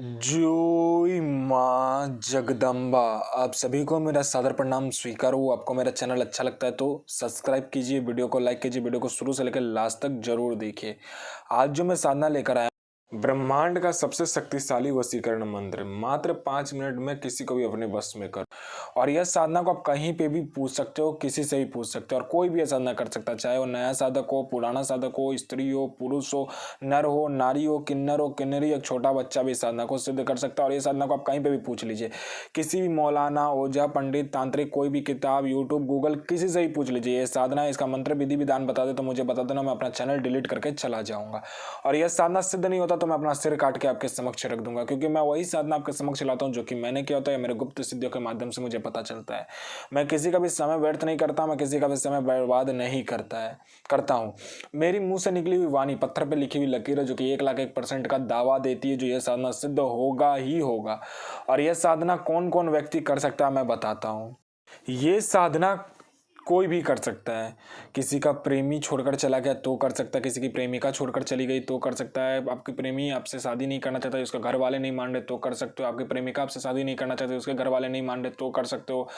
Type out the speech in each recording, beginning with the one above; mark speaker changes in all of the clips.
Speaker 1: जय माँ जगदम्बा। आप सभी को मेरा सादर प्रणाम स्वीकार हो। आपको मेरा चैनल अच्छा लगता है तो सब्सक्राइब कीजिए, वीडियो को लाइक कीजिए, वीडियो को शुरू से लेकर लास्ट तक जरूर देखिए। आज जो मैं साधना लेकर आया, ब्रह्मांड का सबसे शक्तिशाली वशीकरण मंत्र, मात्र 5 मिनट में किसी को भी अपने वश में कर। और यह साधना को आप कहीं पे भी पूछ सकते हो, किसी से भी पूछ सकते हो, और कोई भी यह साधना कर सकता है, चाहे वो नया साधक हो, पुराना साधक हो, स्त्री हो, पुरुष हो, नर हो, नारी हो, किन्नर हो, किन्नरी, एक छोटा बच्चा भी साधना को सिद्ध कर सकता है। और ये साधना को आप कहीं पे भी पूछ लीजिए, किसी भी मौलाना, ओझा, पंडित, तांत्रिक, कोई भी किताब, यूट्यूब, गूगल, किसी से ही पूछ लीजिए। ये साधना, इसका मंत्र, विधि विधान बता दे तो मुझे बता देना, मैं अपना चैनल डिलीट करके चला जाऊंगा। और यह साधना सिद्ध नहीं होता तो मैं अपना सिर काट के आपके समक्ष रख दूंगा, क्योंकि मैं वही साधना आपके समक्ष लाता हूं जो कि मैंने किया होता है, मेरे गुप्त सिद्धियों के माध्यम से मुझे पता चलता है। मैं किसी का भी समय व्यर्थ नहीं करता, मैं किसी का भी समय बर्बाद नहीं करता हूं। मेरी मुंह से निकली हुई वाणी पत्थर पे लिखी हुई लकीर है, जो कि 1,01% का दावा देती है जो यह साधना सिद्ध होगा ही होगा। और यह साधना कौन कौन व्यक्ति कर सकता है मैं बताता हूं। ये साधना कोई भी कर सकता है। किसी का प्रेमी छोड़कर चला गया तो कर सकता है, किसी की प्रेमिका छोड़कर चली गई तो कर सकता है, आपकी प्रेमी आपसे शादी नहीं करना चाहता, उसके घर वाले नहीं मान रहे तो कर सकते हो, आपकी प्रेमिका आपसे शादी नहीं करना चाहती, उसके घर वाले नहीं मान रहे तो कर सकते हो।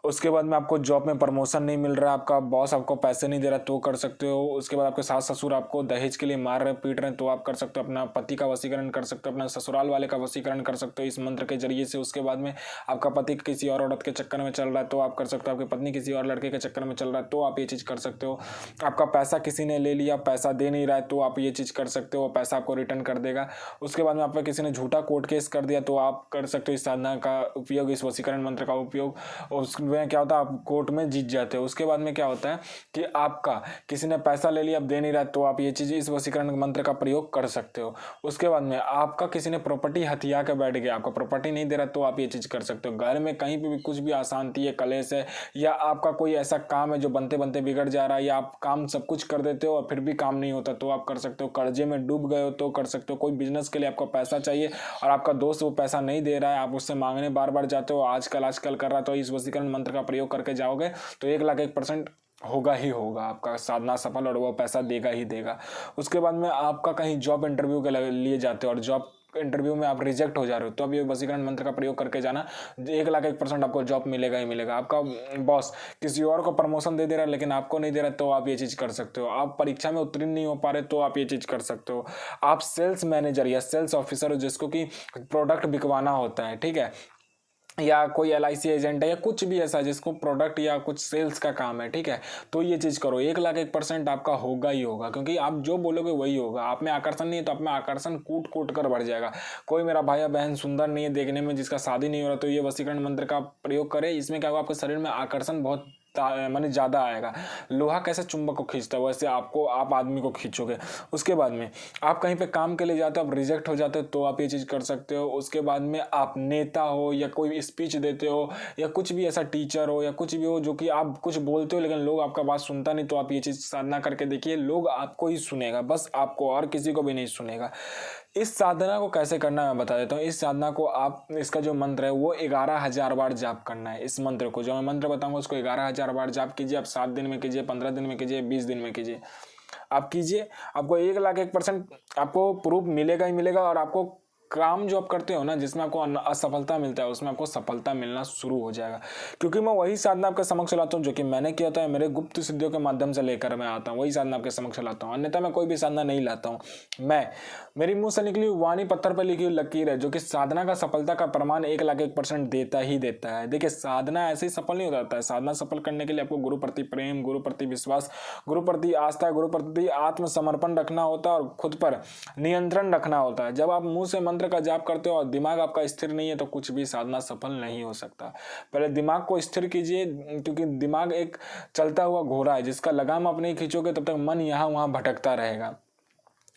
Speaker 1: उसके बाद में आपको जॉब में प्रमोशन नहीं मिल रहा, आपका बॉस आपको पैसे नहीं दे रहा तो कर सकते हो। उसके बाद आपके सास ससुर आपको दहेज के लिए मार रहे पीट रहे हैं तो आप कर सकते हो, अपना पति का वशीकरण कर सकते हो, अपना ससुराल वाले का वशीकरण कर सकते हो इस मंत्र के जरिए से। उसके बाद में आपका पति किसी और औरत के चक्कर में चल रहा है तो आप कर सकते हो, आपकी पत्नी किसी और लड़के के चक्कर में चल रहा है तो आप ये चीज़ कर सकते हो। आपका पैसा किसी ने ले लिया, पैसा दे नहीं रहा है तो आप ये चीज़ कर सकते हो, पैसा आपको रिटर्न कर देगा। उसके बाद में आप पे किसी ने झूठा कोर्ट केस कर दिया तो आप कर सकते हो इस साधना का उपयोग, इस वशीकरण मंत्र का उपयोग। उसमें क्या होता है, आप कोर्ट में जीत जाते हो। उसके बाद में क्या होता है कि आपका किसी ने पैसा ले लिया, अब दे नहीं रहा तो आप ये चीज़, इस वशीकरण मंत्र का प्रयोग कर सकते हो। उसके बाद में आपका किसी ने प्रॉपर्टी हथिया के बैठ गया, आपका प्रॉपर्टी नहीं दे रहा तो आप ये चीज़ कर सकते हो। घर में कहीं पे भी कुछ भी अशांति है, कलेश है, या आपका कोई ऐसा काम है जो बनते बनते बिगड़ जा रहा है, या आप काम सब कुछ कर देते हो और फिर भी काम नहीं होता तो आप कर सकते हो। कर्जे में डूब गए हो तो कर सकते हो। कोई बिजनेस के लिए आपको पैसा चाहिए और आपका दोस्त वो पैसा नहीं दे रहा है, आप उससे मांगने बार बार जाते हो, आजकल कर रहा है, तो इस वशीकरण मंत्र का प्रयोग करके जाओगे तो 1,01% होगा ही होगा, आपका साधना सफल और वो पैसा देगा ही देगा। उसके बाद में आपका कहीं जॉब इंटरव्यू के लिए जाते हो और जॉब इंटरव्यू में आप रिजेक्ट हो जा रहे हो तो अब ये वशीकरण मंत्र का प्रयोग करके जाना, 1,01% आपको जॉब मिलेगा ही मिलेगा। आपका बॉस किसी और को प्रमोशन दे दे रहा है लेकिन आपको नहीं दे रहा तो आप ये चीज़ कर सकते हो। आप परीक्षा में उत्तीर्ण नहीं हो पा रहे तो आप ये चीज़ कर सकते हो। आप सेल्स मैनेजर या सेल्स ऑफिसर हो जिसको कि प्रोडक्ट बिकवाना होता है, ठीक है, या कोई LIC एजेंट है या कुछ भी ऐसा जिसको प्रोडक्ट या कुछ सेल्स का काम है, ठीक है, तो ये चीज़ करो, 1,01% आपका होगा ही होगा, क्योंकि आप जो बोलोगे वही होगा। आप में आकर्षण नहीं है तो आप में आकर्षण कूट कूट कर बढ़ जाएगा। कोई मेरा भाई या बहन सुंदर नहीं है देखने में, जिसका शादी नहीं हो रहा, तो ये वशीकरण मंत्र का प्रयोग करे। इसमें क्या होगा, आपके शरीर में आकर्षण बहुत माने ज़्यादा आएगा। लोहा कैसे चुंबक को खींचता है वैसे आप आदमी को खींचोगे। उसके बाद में आप कहीं पे काम के लिए जाते हो, आप रिजेक्ट हो जाते हो तो आप ये चीज़ कर सकते हो। उसके बाद में आप नेता हो या कोई स्पीच देते हो या कुछ भी ऐसा टीचर हो या कुछ भी हो जो कि आप कुछ बोलते हो लेकिन लोग आपका बात सुनता नहीं, तो आप ये चीज़ साधना करके देखिए, लोग आपको ही सुनेगा, बस आपको, और किसी को भी नहीं सुनेगा। इस साधना को कैसे करना है मैं बता देता हूँ। इस साधना को आप, इसका जो मंत्र है वो 11,000 बार जाप करना है। इस मंत्र को जो मैं मंत्र बताऊंगा उसको 11,000 बार जाप कीजिए। आप 7 दिन में कीजिए, 15 दिन में कीजिए, 20 दिन में कीजिए, आप कीजिए। आपको 1,01% आपको प्रूफ मिलेगा ही मिलेगा। और आपको काम जो आप करते हो ना, जिसमें आपको असफलता मिलता है, उसमें आपको सफलता मिलना शुरू हो जाएगा, क्योंकि मैं वही साधना आपके समक्ष लाता हूँ जो कि मैंने किया था, मेरे गुप्त सिद्धियों के माध्यम से लेकर मैं आता हूँ, वही साधना आपके समक्ष लाता हूँ। अन्यथा मैं कोई भी साधना नहीं लाता हूँ। मेरी मुंह से निकली वाणी पत्थर पर लिखी हुई लकीर है, जो कि साधना का सफलता का प्रमाण 1,01% देता ही देता है। देखिए, साधना ऐसे ही सफल नहीं हो जाता है। साधना सफल करने के लिए आपको गुरु प्रति प्रेम, गुरु प्रति विश्वास, गुरु प्रति आस्था, गुरु प्रति आत्मसमर्पण रखना होता है और खुद पर नियंत्रण रखना होता है। जब आप मुंह से मंत्र का जाप करते हो और दिमाग आपका स्थिर नहीं है तो कुछ भी साधना सफल नहीं हो सकता। पहले दिमाग को स्थिर कीजिए, क्योंकि दिमाग एक चलता हुआ घोड़ा है, जिसका लगाम आप नहीं खींचोगे तब तक मन यहाँ वहाँ भटकता रहेगा।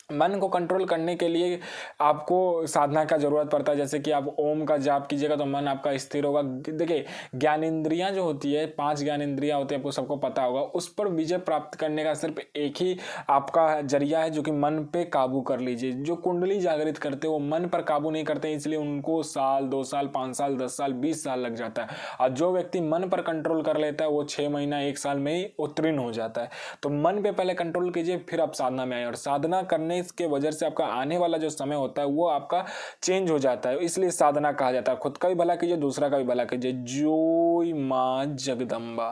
Speaker 1: मन को कंट्रोल करने के लिए आपको साधना का जरूरत पड़ता है। जैसे कि आप ओम का जाप कीजिएगा तो मन आपका स्थिर होगा। देखिए, ज्ञानेंद्रियां जो होती है, 5 ज्ञानेंद्रियां होती है, आपको सबको पता होगा। उस पर विजय प्राप्त करने का सिर्फ एक ही आपका जरिया है, जो कि मन पे काबू कर लीजिए। जो कुंडली जागृत करते हैं वो मन पर काबू नहीं करते, इसलिए उनको साल, 2 साल, 5 साल, 10 साल, 20 साल लग जाता है। और जो व्यक्ति मन पर कंट्रोल कर लेता है वो 6 महीना, 1 साल में ही उत्तीर्ण हो जाता है। तो मन पे पहले कंट्रोल कीजिए, फिर आप साधना में आए। और साधना करने के वजह से आपका आने वाला जो समय होता है वो आपका चेंज हो जाता है, इसलिए साधना कहा जाता है। खुद का भी भला कीजिए, दूसरा का भी भला कीजिए। जय मां जगदम्बा।